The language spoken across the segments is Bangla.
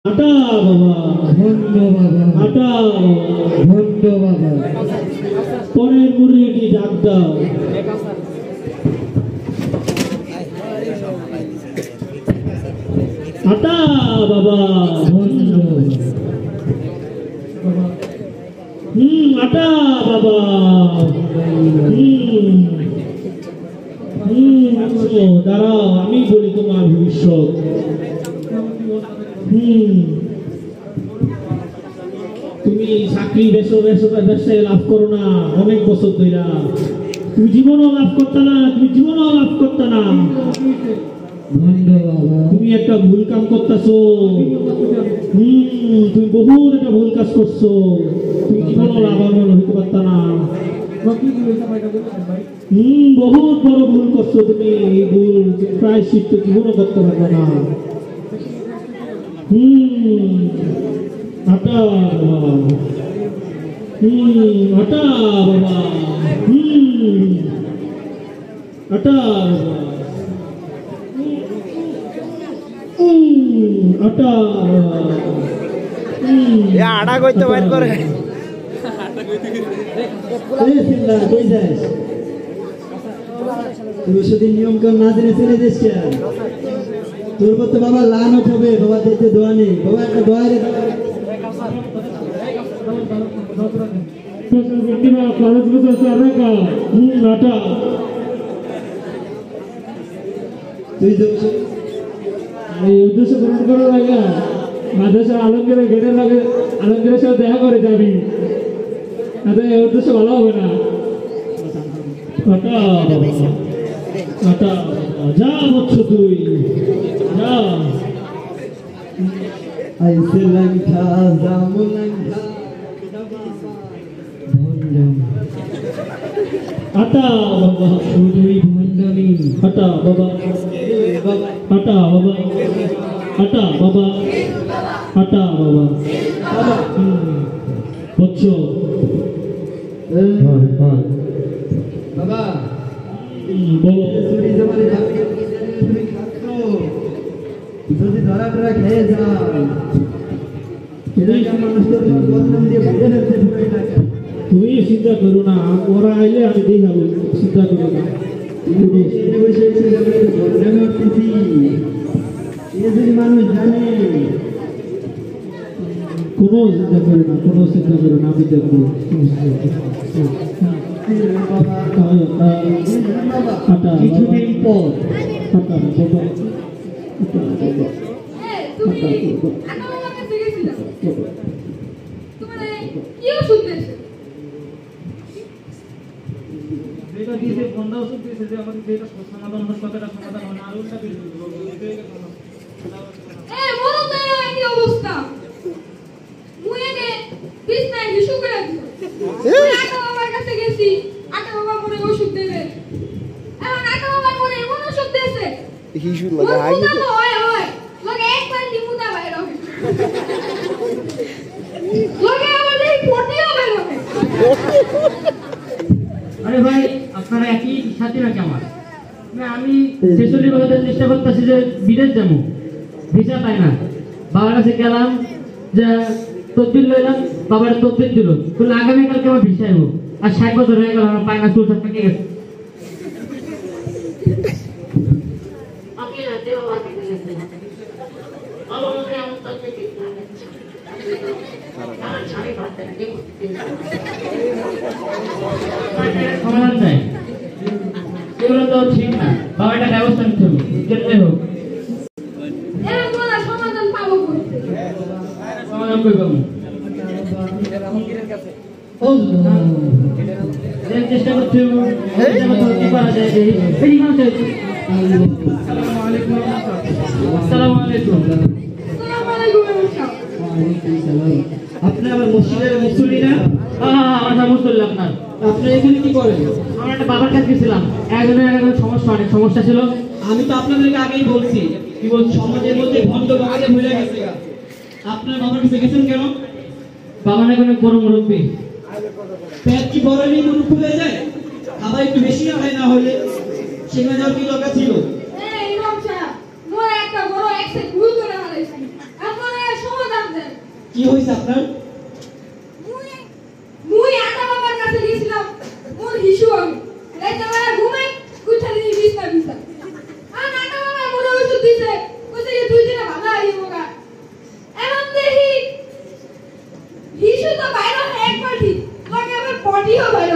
আটা বাবা ভণ্ড বাবা আটা ভণ্ড বাবা পরের মুরগিটি ডাক দাও আটা বাবা ভণ্ড আটা বাবা দাঁড়াও আমি বলি তোমার ভবিষ্যৎ তুমি চাকরি ব্যবসায় লাভ করো না অনেক বছর ধরে তুমি জীবনও লাভ করতে না তুমি একটা ভুল কাম করতেছো তুমি বহুত একটা ভুল কাজ করছো তুমি জীবনও লাভবান হইতে পারতা না বহুত বড় ভুল করছো তুমি এই ভুল প্রায় শিখত জীবনও করতে পারবে না আটা বাবা আটা বাবা আটা আটা আটা কইতে বাইর করে তুই সেদিন নিয়ম কানুন না জেনে চলে যাস তোর করতে বাবা লানত হবে বাবা দেখতে দোয়া নেই বাবা একটা দোয়া রে উদ্দেশ্য গ্রহণ করার আগে মাদ্রাসা আলমগীরের গেটের লাগে আলমগীরের সাথে দেখা করে যাবি এই উদ্দেশ্য ভালো হবে না যা বলছো তুই যা আইসে লঙ্কা জামু লঙ্কা আটা বাবা শুধুই ভণ্ডামি আটা বাবা আটা বাবা আটা বাবা আটা বাবা বলছো বাবা বলো যদি ধরা ধরা খেয়ে যায় তুমি চিন্তা করো না ওরা আইলে আমি দিয়ে যাবো চিন্তা করো না মানুষ জানে কোনো চিন্তা করে না আমি দেখবো কিছুদিন পর আরে ভাই আপনারা একই সাথে নাকি আমার আমি 46 বছরের চেষ্টা করতেছি যে বিদেশ যাবো ভিসা পাই না বাবার কাছে গেলাম যে তদবির লইলাম বাবার তদবির দিল বললো আগামীকালকে আমার ভিসা আইব আর 60 বছর হয়ে গেল আমার পাই না চুল পেকে গেছে সমাধান চাই এগুলো তো ঠিক না বাবা একটা ব্যবস্থা নিতে হবে যেতে হোক সমাধান কই পাবো চেষ্টা করছি কি করা যায় আসসালামু আলাইকুম আপনি আমার মসজিদের মুসল্লি না? আমার মুসল্লি আপনার। আপনি এখানে কি করেন? আমার একটা বাবার কাছে গেছিলাম, একজনের সমস্যা ছিল। আমি তো আপনাদেরকে আগেই বলছি কি বল সমাজের মধ্যে ভণ্ড বাবাকে ভুলে গেছে। আপনার বাবার কাছে গেছেন কেন? বাবা না কোনো বড় মুরব্বী। পেট কি বড় নেই মুরব্বী হয়ে যায়? খাবার একটু বেশি না হয় না হলে সেখানে যাওয়ার কি দরকার ছিল? এই ইমাম সাহেব মোর একটা বড় এক্সে ভুল করে হারাইছি। আপনারা সময় কি হয়েছে আপনার? মুই আটা বাবার কাছে গেছিলাম মোর হিসু আমি রাইতে বেলা ঘুমাই কুঠালি বিছনা বিছনা আর আটা বাবা মোর ওষুধ দিছে কইছে যে 2 দিনে ভালো হইব গা এমন দেখি হিসু তো বাইরে এক পাটি লাগে আবার পটিও বাইরে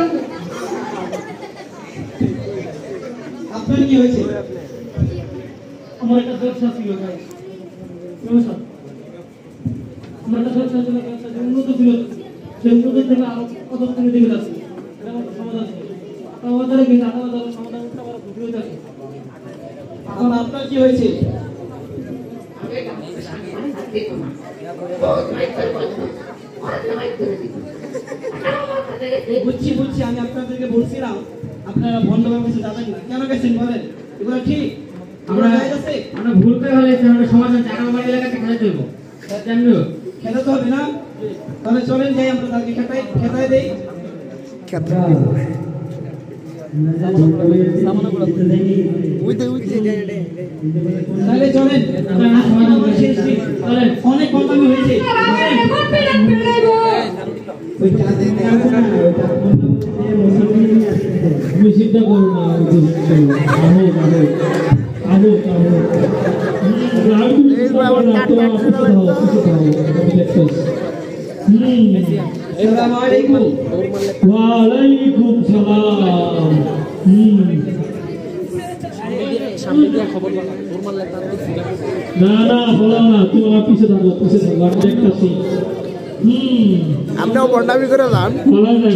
আপনার কি হয়েছে? আমার একটা ব্যবসা ছিল ভাই, ব্যবসা আমার একটা ব্যবসা ছিল, ব্যবসা উন্নত ছিল, সেই উন্নত থেকে আরো কত করে দিকে যাচ্ছে, এটা আমার সমাধান ছিল। আমাদের কিন্তু আমাদের সমাধান করতে আমার বুদ্ধি হয়ে থাকে। এখন আপনার কি হয়েছে? বুঝছি বুঝছি, আমি আপনাদেরকে বলছিলাম আপনারা বন্ধ কিছু যাবেন না, কেন গেছেন বলেন? এগুলো ঠিক আমরা ভুল করে ফেলেছি, আমরা সমাধান চাই, আমার এলাকাতে খেলাতে হইব, জানবো খেতে তো হবে না? তাহলে চলেন যাই, আমরা তাদেরকে খেতায় দেই। তাহলে চলেন, অনেক বদনামি হয়েছে। তুমি চিন্তা করো না, ওয়ালাইকুম সালাম। না না বলো না, তুমি আমার পিছে থাকো, আমি দেখতেছি। আপনিও বন্ডামি করে যান। বলার ভাই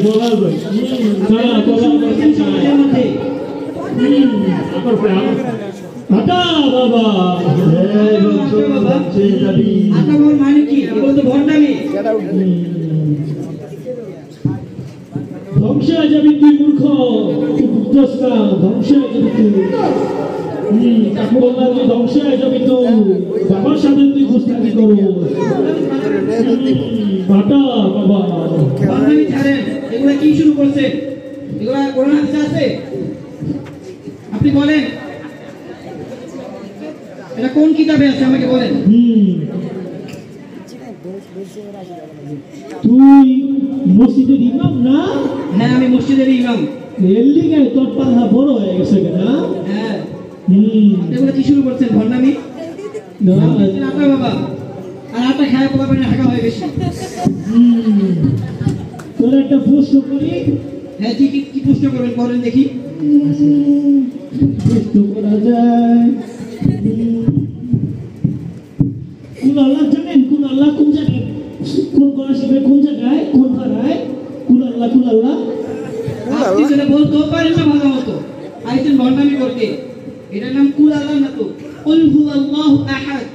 মানে কি? এগুলো তো ভণ্ডামি। ধ্বংস হয়ে যাবি তুই, মূর্খ, ধ্বংস হয়ে যাবি তুই। বললাম যে ধ্বংস হয়ে যাবি তুই, বাবার সাথে তুই গুস্তাখি করো। বাটা বাবা, ভণ্ডামি ছাড়েন, এগুলা কি শুরু করছে? এগুলা কোরআন হাদিসে আছে? আপনি বলেন, এটা কোন কিতাবে আছে আমাকে বলেন। তুই মসজিদের ইমাম না? হ্যাঁ, আমি মসজিদের ইমাম। এর লিগে তোর পাল্লা বড় হয়ে গেছে না? হ্যাঁ, এগুলো কি শুরু করছেন ভণ্ডামি? আটা বাবা, আর আটা খায় পোলাপেন ঢাকা হয়ে গেছে। তোর একটা প্রশ্ন করি। হ্যাঁ, কি প্রশ্ন করবেন বলেন দেখি। প্রশ্ন করা যায়, কোন আল্লাহ জানেন? কোন আল্লাহ কোন জায়গায়, কোন কলাশিপে কোন জায়গায়, কোন পাড়ায়? কোন আল্লাহ কোন আল্লাহ? আপনি যেটা বলতো পারেন না ভালো মতো, আইছেন ভণ্ডামি করতে। এটার নাম কুল আল্লাহ না তো, কুল হুয়াল্লাহু আহাদ।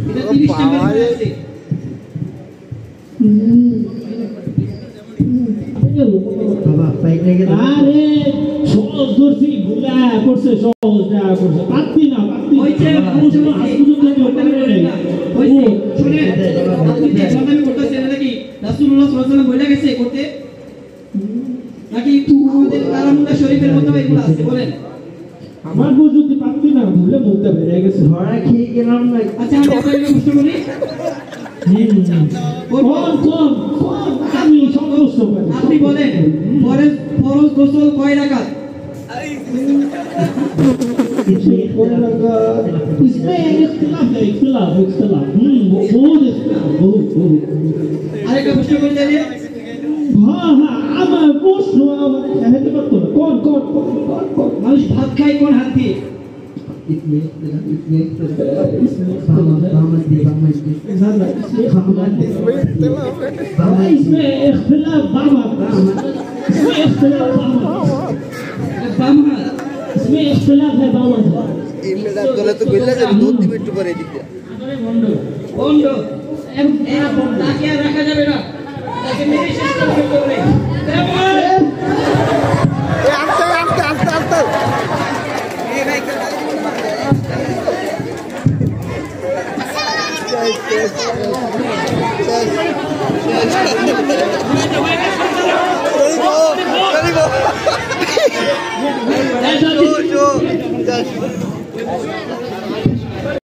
এটা 30 নম্বরে আছে। আরে সহজ ধরছি, ভুলা করছে, সহজ দেয়া করছে, পাত্তি না পাত্তি। হইছে, শুনে আপনি যে ভণ্ডামি করতেছেন, এটা কি রাসূলুল্লাহ সাল্লাল্লাহু আলাইহি ওয়াসাল্লাম বলে গেছে করতে, নাকি আমাদের কালামুল্লাহ শরীফের মধ্যে এগুলো আছে? বলেন। আমার পর্যন্ত পাত্তি না, ভুলে বলতে বেড়ে গেছে, ধরা খেয়ে গেলাম না। আচ্ছা, আমি আপনাকে প্রশ্ন করি। আমি সন্তুষ্ট করি। আপনি বলেন, ফরজ গোসল কয় রাকাত? इसमें इख्तिलाफ है, इख्तिलाफ बहुत इख्तिलाफ, बहुत। আরেকটা প্রশ্ন করি তাহলে। हाँ আমার প্রশ্ন আমার হেঁটে পারতো না। কোন মানুষ ভাত খায় কোন হাত দিয়ে? इसमें इख्तिलाफ बाम हाथ, इसमें इख्तिलाफ बाम हाथ, বাম হাত। इसमें इख्तिलाफ है बाम हाथ। ইমনেটা দলে তো গইলা যাবে, দুধ দিবে একটু পরে দিক দিয়া। বন্ধ। তাকে আর রাখা যাবে না, তাকে মেরে শেষ করতে হবে। আস্তে আস্তে আস্তে আস্তে ऐसा